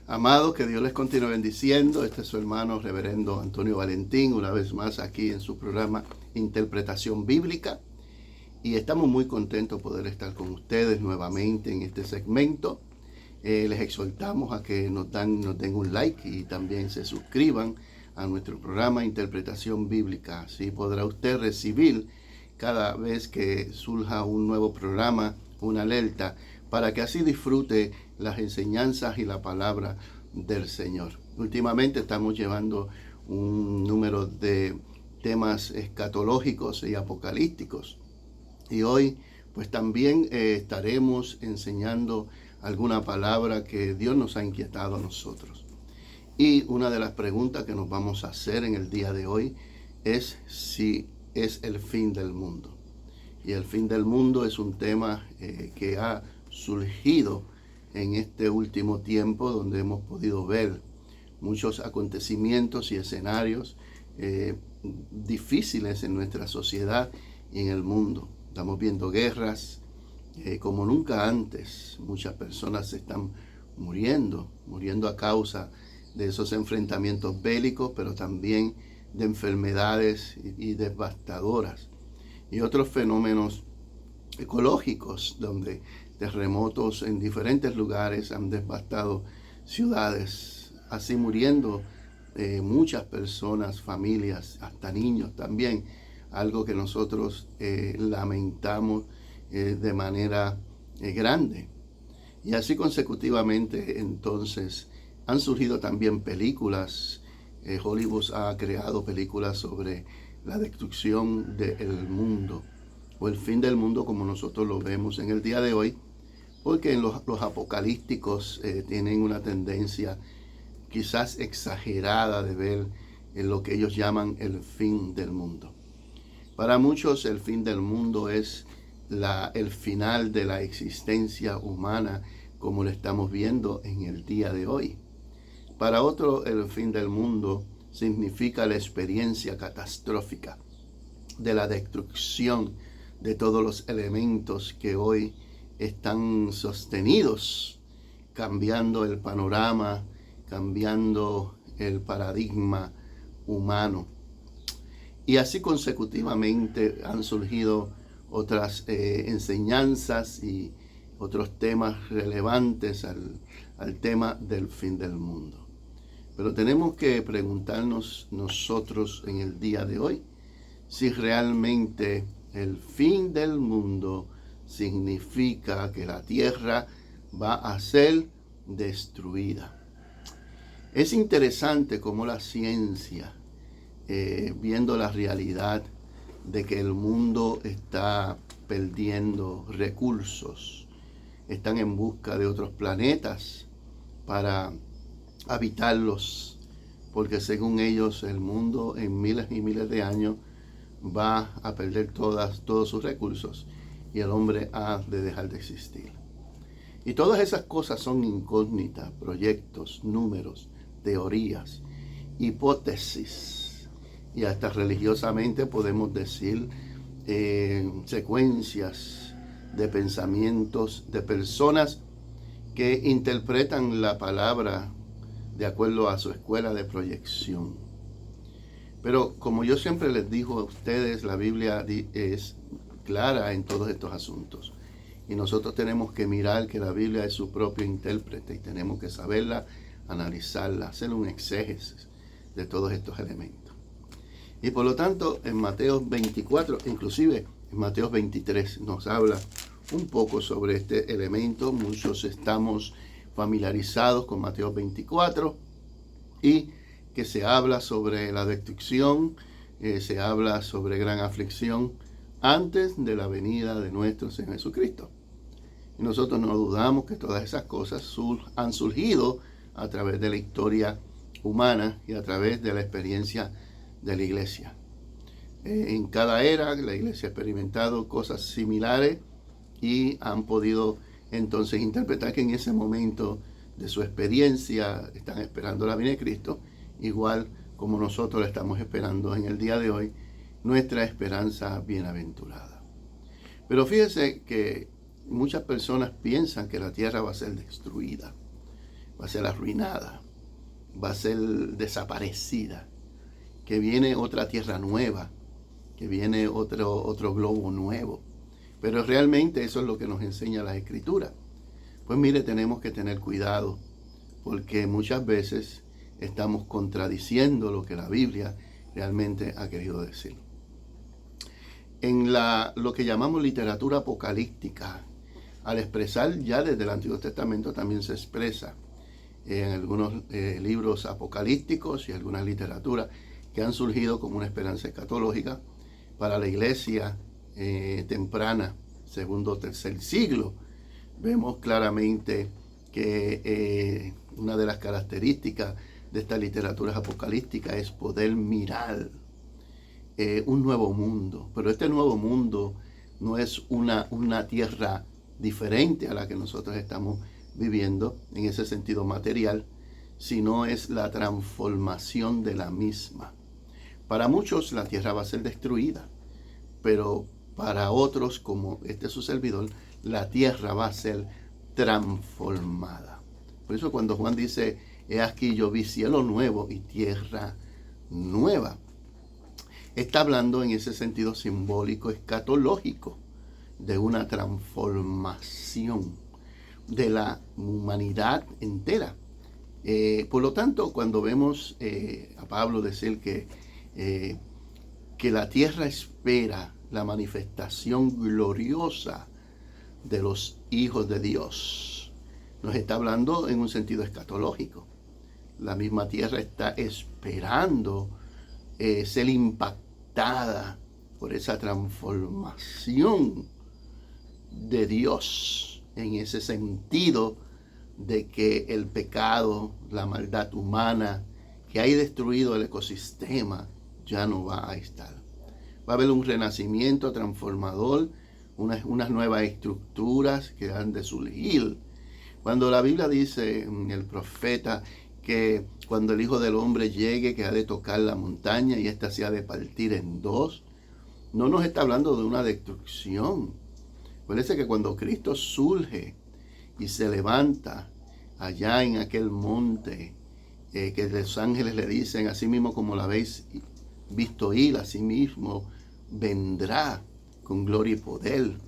Amados, que Dios les continúe bendiciendo. Este es su hermano reverendo Antonio Valentín, una vez más aquí en su programa Interpretación Bíblica. Y estamos muy contentos de poder estar con ustedes nuevamente en este segmento. Les exhortamos a que nos den un like y también se suscriban a nuestro programa Interpretación Bíblica. Así podrá usted recibir cada vez que surja un nuevo programa, una alerta, para que así disfrute las enseñanzas y la palabra del Señor. Últimamente estamos llevando un número de temas escatológicos y apocalípticos. Y hoy pues también estaremos enseñando alguna palabra que Dios nos ha inquietado a nosotros. Y una de las preguntas que nos vamos a hacer en el día de hoy es si es el fin del mundo. Y el fin del mundo es un tema que ha surgido en este último tiempo, donde hemos podido ver muchos acontecimientos y escenarios difíciles en nuestra sociedad y en el mundo. Estamos viendo guerras como nunca antes. Muchas personas se están muriendo a causa de esos enfrentamientos bélicos, pero también de enfermedades y devastadoras. Y otros fenómenos ecológicos, donde terremotos en diferentes lugares han devastado ciudades, así muriendo muchas personas, familias, hasta niños también, algo que nosotros lamentamos de manera grande. Y así consecutivamente entonces han surgido también películas. Hollywood ha creado películas sobre la destrucción del mundo o el fin del mundo como nosotros lo vemos en el día de hoy, porque en los apocalípticos tienen una tendencia quizás exagerada de ver en lo que ellos llaman el fin del mundo. Para muchos el fin del mundo es el final de la existencia humana como lo estamos viendo en el día de hoy. Para otros el fin del mundo significa la experiencia catastrófica de la destrucción de todos los elementos que hoy están sostenidos, cambiando el panorama, cambiando el paradigma humano. Y así consecutivamente han surgido otras enseñanzas y otros temas relevantes al tema del fin del mundo. Pero tenemos que preguntarnos nosotros en el día de hoy si realmente el fin del mundo significa que la tierra va a ser destruida. Es interesante cómo la ciencia, viendo la realidad de que el mundo está perdiendo recursos, están en busca de otros planetas para habitarlos, porque según ellos el mundo en miles y miles de años va a perder todos sus recursos y el hombre ha de dejar de existir. Y todas esas cosas son incógnitas, proyectos, números, teorías, hipótesis, y hasta religiosamente podemos decir secuencias de pensamientos de personas que interpretan la palabra de acuerdo a su escuela de proyección. Pero como yo siempre les digo a ustedes, la Biblia es clara en todos estos asuntos. Y nosotros tenemos que mirar que la Biblia es su propio intérprete y tenemos que saberla, analizarla, hacer un exégesis de todos estos elementos. Y por lo tanto, en Mateo 24, inclusive en Mateo 23, nos habla un poco sobre este elemento. Muchos estamos familiarizados con Mateo 24 y que se habla sobre la destrucción, se habla sobre gran aflicción antes de la venida de nuestro Señor Jesucristo. Y nosotros no dudamos que todas esas cosas han surgido a través de la historia humana y a través de la experiencia de la iglesia. En cada era la iglesia ha experimentado cosas similares y han podido entonces interpretar que en ese momento de su experiencia están esperando la venida de Cristo, igual como nosotros estamos esperando en el día de hoy nuestra esperanza bienaventurada. Pero fíjese que muchas personas piensan que la tierra va a ser destruida. va a ser arruinada, va a ser desaparecida, que viene otra tierra nueva, que viene otro globo nuevo. Pero realmente eso es lo que nos enseña la Escritura. Pues mire, tenemos que tener cuidado, porque muchas veces estamos contradiciendo lo que la Biblia realmente ha querido decir. En lo que llamamos literatura apocalíptica, al expresar ya desde el Antiguo Testamento también se expresa en algunos libros apocalípticos y algunas literaturas que han surgido como una esperanza escatológica para la iglesia temprana, segundo o tercer siglo. Vemos claramente que una de las características de estas literaturas apocalípticas es poder mirar un nuevo mundo. Pero este nuevo mundo no es una tierra diferente a la que nosotros estamos viviendo en ese sentido material, sino es la transformación de la misma. Para muchos la tierra va a ser destruida, pero para otros, como este es su servidor, la tierra va a ser transformada. Por eso cuando Juan dice, he aquí yo vi cielo nuevo y tierra nueva, está hablando en ese sentido simbólico, escatológico, de una transformación de la humanidad entera. Por lo tanto, cuando vemos a Pablo decir que la tierra espera la manifestación gloriosa de los hijos de Dios, nos está hablando en un sentido escatológico. La misma tierra está esperando ser impactada por esa transformación de Dios, en ese sentido de que el pecado, la maldad humana que ha destruido el ecosistema ya no va a estar. Va a haber un renacimiento transformador, unas nuevas estructuras que han de surgir. Cuando la Biblia dice en el profeta que cuando el Hijo del Hombre llegue, que ha de tocar la montaña y ésta se ha de partir en dos, no nos está hablando de una destrucción. Parece que cuando Cristo surge y se levanta allá en aquel monte, que los ángeles le dicen, así mismo como la habéis visto ir, así mismo vendrá con gloria y poder.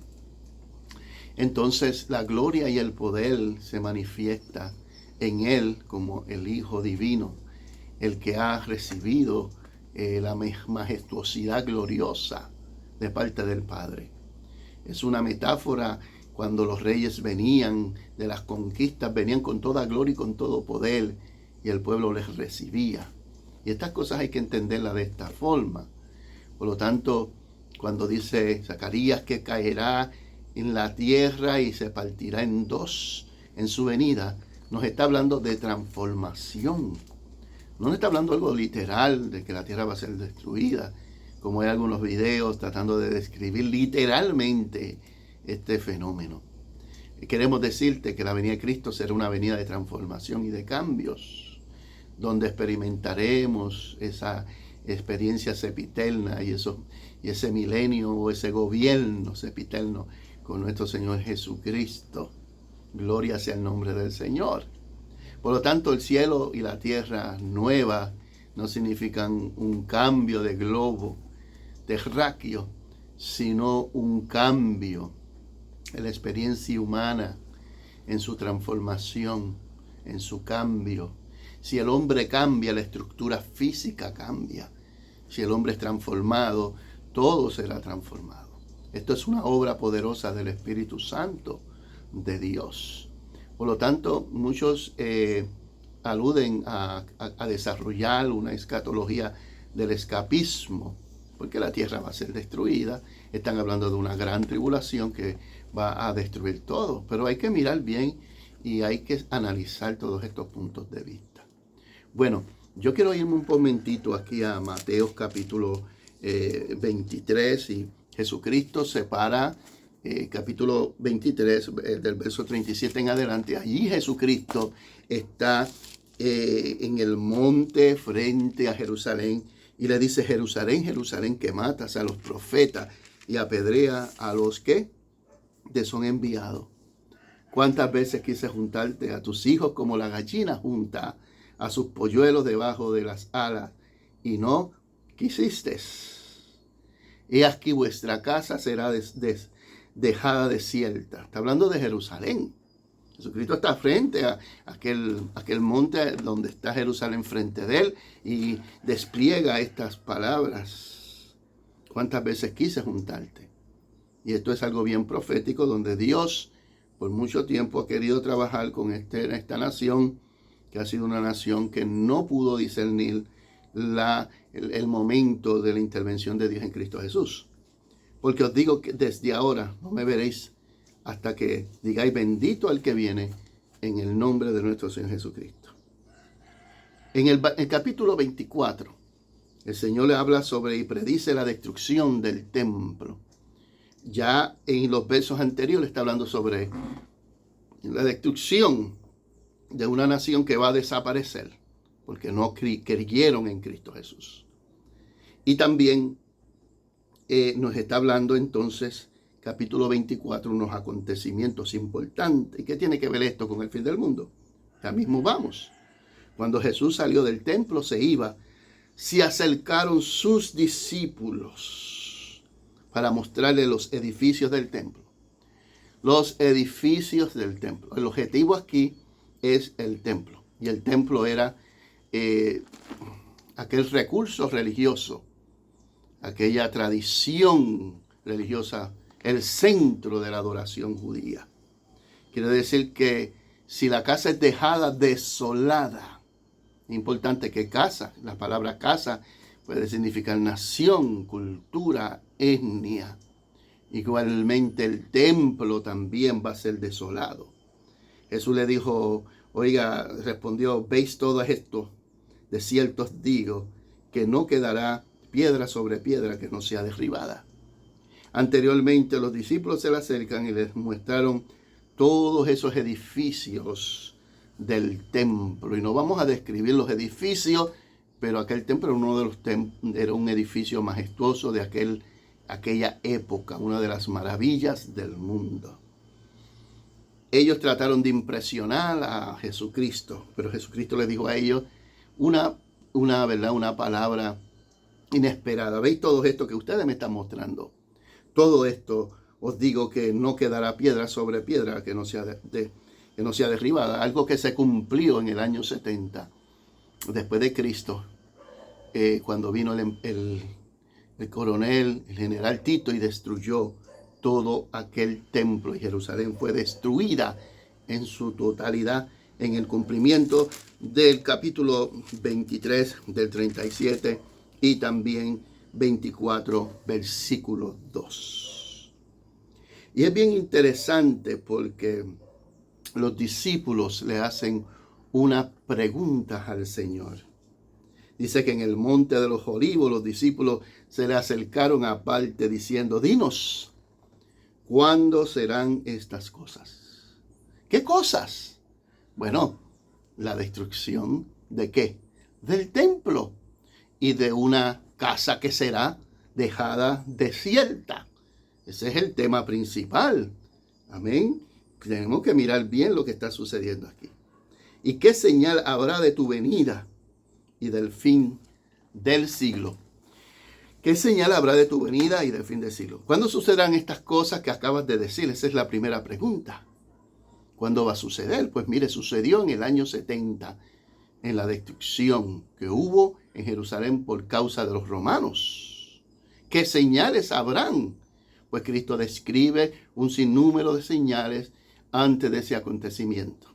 Entonces la gloria y el poder se manifiesta en él como el Hijo Divino, el que ha recibido la majestuosidad gloriosa de parte del Padre. Es una metáfora cuando los reyes venían de las conquistas, venían con toda gloria y con todo poder, y el pueblo les recibía. Y estas cosas hay que entenderlas de esta forma. Por lo tanto, cuando dice Zacarías que caerá en la tierra y se partirá en dos en su venida, nos está hablando de transformación. No nos está hablando algo literal de que la tierra va a ser destruida, como hay algunos videos tratando de describir literalmente este fenómeno. Queremos decirte que la venida de Cristo será una venida de transformación y de cambios, donde experimentaremos esa experiencia sempiterna y ese milenio o ese gobierno sempiterno con nuestro Señor Jesucristo. Gloria sea el nombre del Señor. Por lo tanto, el cielo y la tierra nueva no significan un cambio de globo terráqueo, sino un cambio en la experiencia humana, en su transformación, en su cambio. Si el hombre cambia, la estructura física cambia. Si el hombre es transformado, todo será transformado. Esto es una obra poderosa del Espíritu Santo de Dios. Por lo tanto, muchos aluden a desarrollar una escatología del escapismo, porque la tierra va a ser destruida. Están hablando de una gran tribulación que va a destruir todo. Pero hay que mirar bien y hay que analizar todos estos puntos de vista. Bueno, yo quiero irme un momentito aquí a Mateo capítulo 23, y Jesucristo separa capítulo 23 del verso 37 en adelante. Allí Jesucristo está en el monte frente a Jerusalén y le dice: Jerusalén, Jerusalén, que matas a los profetas y apedrea a los que te son enviados. ¿Cuántas veces quise juntarte a tus hijos como la gallina junta a sus polluelos debajo de las alas, y no quisiste? He aquí vuestra casa será dejada desierta. Está hablando de Jerusalén. Jesucristo está frente a aquel monte donde está Jerusalén frente de él y despliega estas palabras. ¿Cuántas veces quise juntarte? Y esto es algo bien profético, donde Dios por mucho tiempo ha querido trabajar con esta nación, que ha sido una nación que no pudo discernir el momento de la intervención de Dios en Cristo Jesús. Porque os digo que desde ahora no me veréis hasta que digáis bendito al que viene en el nombre de nuestro Señor Jesucristo. En el capítulo 24, el Señor le habla sobre y predice la destrucción del templo. Ya en los versos anteriores está hablando sobre la destrucción de una nación que va a desaparecer porque no creyeron en Cristo Jesús. Y también nos está hablando entonces, capítulo 24, unos acontecimientos importantes. ¿Y qué tiene que ver esto con el fin del mundo? Ya mismo vamos. Cuando Jesús salió del templo, se acercaron sus discípulos para mostrarle los edificios del templo. Los edificios del templo. El objetivo aquí es el templo. Y el templo era aquel recurso religioso, aquella tradición religiosa, el centro de la adoración judía. Quiere decir que si la casa es dejada desolada, es importante que casa, la palabra casa puede significar nación, cultura, etnia. Igualmente el templo también va a ser desolado. Jesús le dijo, oiga, respondió, ¿veis todo esto? De cierto os digo que no quedará piedra sobre piedra que no sea derribada. Anteriormente los discípulos se le acercan y les muestraron todos esos edificios del templo. Y no vamos a describir los edificios, pero aquel templo era un edificio majestuoso de aquella época, una de las maravillas del mundo. Ellos trataron de impresionar a Jesucristo, pero Jesucristo les dijo a ellos una palabra inesperada. ¿Veis todo esto que ustedes me están mostrando? Todo esto os digo que no quedará piedra sobre piedra que no sea derribada. Algo que se cumplió en el año 70 después de Cristo, cuando vino el coronel, el general Tito, y destruyó todo aquel templo, y Jerusalén fue destruida en su totalidad en el cumplimiento del capítulo 23 del 37 y también 24 versículo 2. Y es bien interesante porque los discípulos le hacen una pregunta al Señor. Dice que en el monte de los olivos los discípulos se le acercaron aparte diciendo, dinos, ¿cuándo serán estas cosas? ¿Qué cosas? Bueno, la destrucción ¿de qué? Del templo y de una casa que será dejada desierta. Ese es el tema principal. Amén. Tenemos que mirar bien lo que está sucediendo aquí. ¿Y qué señal habrá de tu venida y del fin del siglo? ¿Qué señal habrá de tu venida y del fin del siglo? ¿Cuándo sucederán estas cosas que acabas de decir? Esa es la primera pregunta. ¿Cuándo va a suceder? Pues mire, sucedió en el año 70, en la destrucción que hubo en Jerusalén por causa de los romanos. ¿Qué señales habrán? Pues Cristo describe un sinnúmero de señales antes de ese acontecimiento.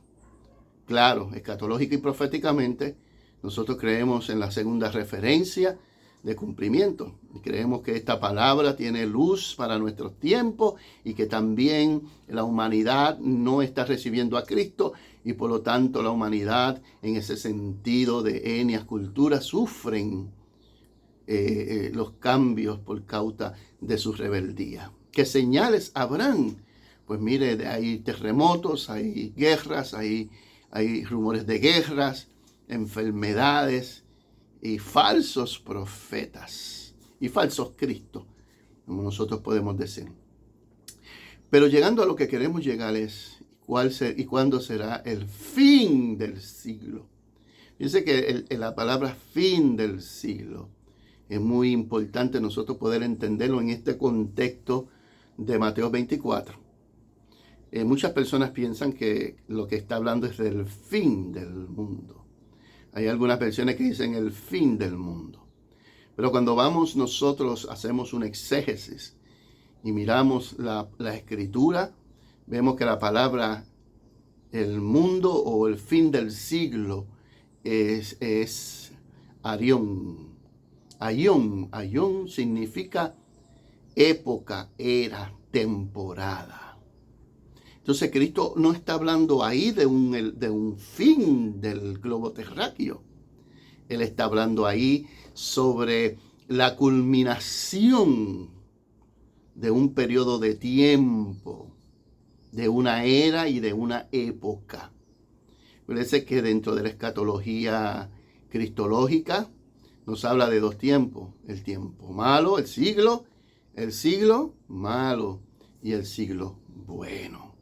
Claro, escatológica y proféticamente, nosotros creemos en la segunda referencia de cumplimiento. Y creemos que esta palabra tiene luz para nuestros tiempos y que también la humanidad no está recibiendo a Cristo y por lo tanto la humanidad en ese sentido de etnias, culturas, sufren los cambios por causa de su rebeldía. ¿Qué señales habrán? Pues mire, hay terremotos, hay guerras, hay rumores de guerras, enfermedades y falsos profetas y falsos cristos, como nosotros podemos decir. Pero llegando a lo que queremos llegar es, y cuándo será el fin del siglo. Fíjense que la palabra fin del siglo es muy importante nosotros poder entenderlo en este contexto de Mateo 24. Muchas personas piensan que lo que está hablando es del fin del mundo. Hay algunas versiones que dicen el fin del mundo. Pero cuando vamos nosotros, hacemos un exégesis y miramos la escritura, vemos que la palabra el mundo o el fin del siglo es Arión. Aión significa época, era, temporada. Entonces Cristo no está hablando ahí de un fin del globo terráqueo. Él está hablando ahí sobre la culminación de un periodo de tiempo, de una era y de una época. Parece que dentro de la escatología cristológica nos habla de dos tiempos: el tiempo malo, el siglo malo y el siglo bueno.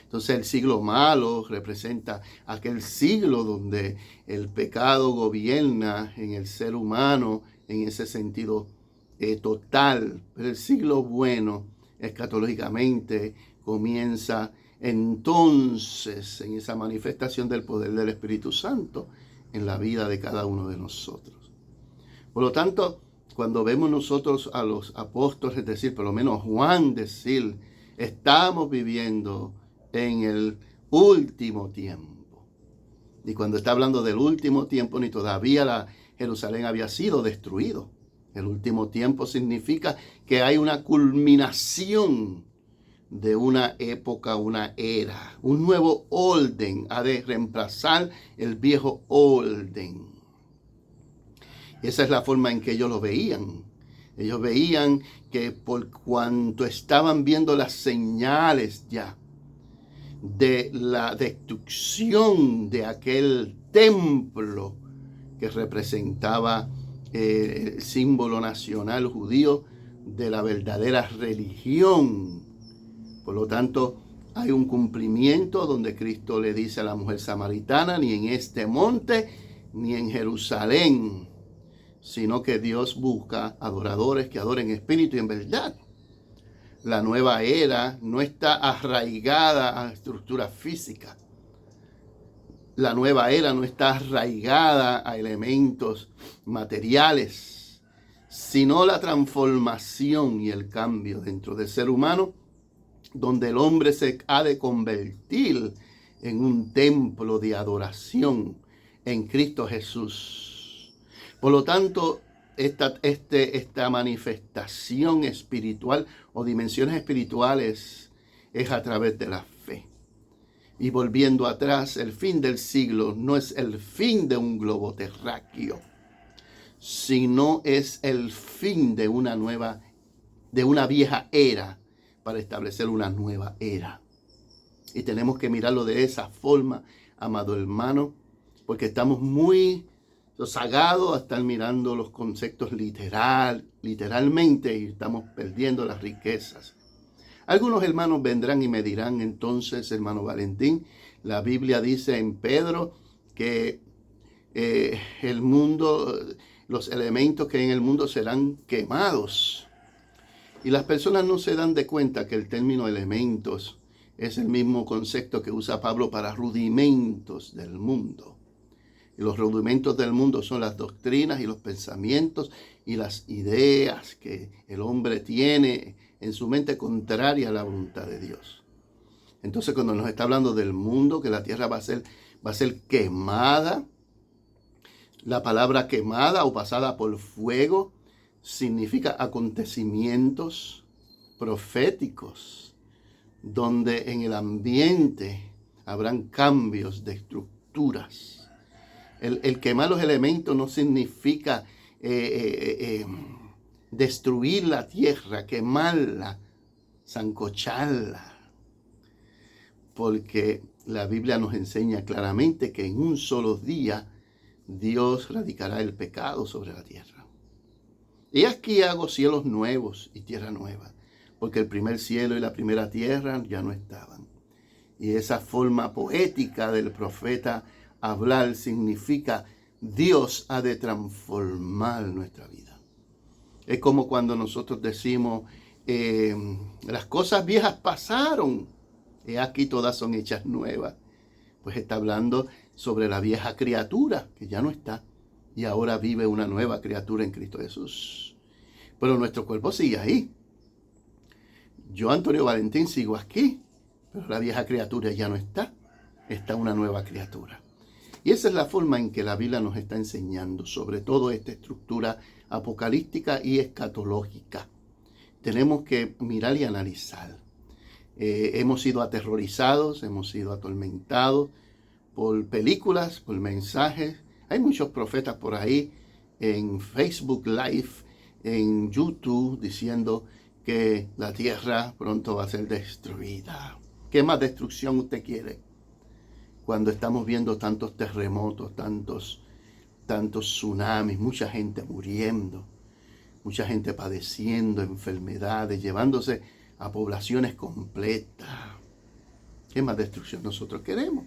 Entonces el siglo malo representa aquel siglo donde el pecado gobierna en el ser humano en ese sentido total. Pero el siglo bueno, escatológicamente, comienza entonces en esa manifestación del poder del Espíritu Santo en la vida de cada uno de nosotros. Por lo tanto, cuando vemos nosotros a los apóstoles, es decir, por lo menos Juan decir, estamos viviendo en el último tiempo. Y cuando está hablando del último tiempo, ni todavía Jerusalén había sido destruido. El último tiempo significa que hay una culminación de una época, una era. Un nuevo orden ha de reemplazar el viejo orden. Esa es la forma en que ellos lo veían. Ellos veían que por cuanto estaban viendo las señales ya de la destrucción de aquel templo que representaba el símbolo nacional judío de la verdadera religión. Por lo tanto, hay un cumplimiento donde Cristo le dice a la mujer samaritana, ni en este monte, ni en Jerusalén, sino que Dios busca adoradores que adoren en espíritu y en verdad. La nueva era no está arraigada a estructuras físicas. La nueva era no está arraigada a elementos materiales, sino la transformación y el cambio dentro del ser humano, donde el hombre se ha de convertir en un templo de adoración en Cristo Jesús. Por lo tanto, esta manifestación espiritual o dimensiones espirituales es a través de la fe. Y volviendo atrás, el fin del siglo no es el fin de un globo terráqueo, sino es el fin de una vieja era para establecer una nueva era. Y tenemos que mirarlo de esa forma, amado hermano, porque estamos muy rezagados a estar mirando los conceptos literalmente y estamos perdiendo las riquezas. Algunos hermanos vendrán y me dirán, entonces, hermano Valentín, la Biblia dice en Pedro que el mundo, los elementos que hay en el mundo serán quemados. Y las personas no se dan de cuenta que el término elementos es el mismo concepto que usa Pablo para rudimentos del mundo. Y los rudimentos del mundo son las doctrinas y los pensamientos y las ideas que el hombre tiene en su mente contraria a la voluntad de Dios. Entonces, cuando nos está hablando del mundo, que la tierra va a ser quemada, la palabra quemada o pasada por fuego significa acontecimientos proféticos, donde en el ambiente habrán cambios de estructuras. El quemar los elementos no significa destruir la tierra, quemarla, sancocharla, porque la Biblia nos enseña claramente que en un solo día Dios radicará el pecado sobre la tierra. Y aquí hago cielos nuevos y tierra nueva, porque el primer cielo y la primera tierra ya no estaban. Y esa forma poética del profeta hablar significa Dios ha de transformar nuestra vida. Es como cuando nosotros decimos, las cosas viejas pasaron, y aquí todas son hechas nuevas. Pues está hablando sobre la vieja criatura que ya no está y ahora vive una nueva criatura en Cristo Jesús. Pero nuestro cuerpo sigue ahí. Yo, Antonio Valentín, sigo aquí, pero la vieja criatura ya no está. Está una nueva criatura. Y esa es la forma en que la Biblia nos está enseñando, sobre todo esta estructura apocalíptica y escatológica. Tenemos que mirar y analizar. Hemos sido aterrorizados, hemos sido atormentados por películas, por mensajes. Hay muchos profetas por ahí en Facebook Live, en YouTube, diciendo que la tierra pronto va a ser destruida. ¿Qué más destrucción usted quiere? Cuando estamos viendo tantos terremotos, tantos tsunamis, mucha gente muriendo, mucha gente padeciendo enfermedades, llevándose a poblaciones completas. ¿Qué más destrucción nosotros queremos?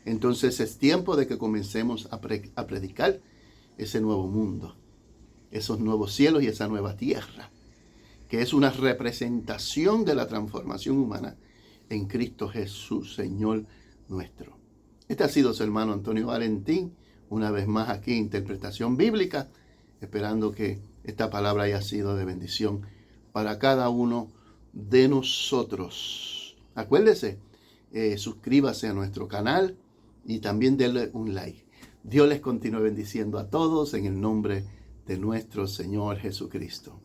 Entonces es tiempo de que comencemos a predicar ese nuevo mundo, esos nuevos cielos y esa nueva tierra, que es una representación de la transformación humana en Cristo Jesús, Señor nuestro. Este ha sido su hermano Antonio Valentín, una vez más aquí, interpretación bíblica, esperando que esta palabra haya sido de bendición para cada uno de nosotros. Acuérdese, suscríbase a nuestro canal y también denle un like. Dios les continúe bendiciendo a todos en el nombre de nuestro Señor Jesucristo.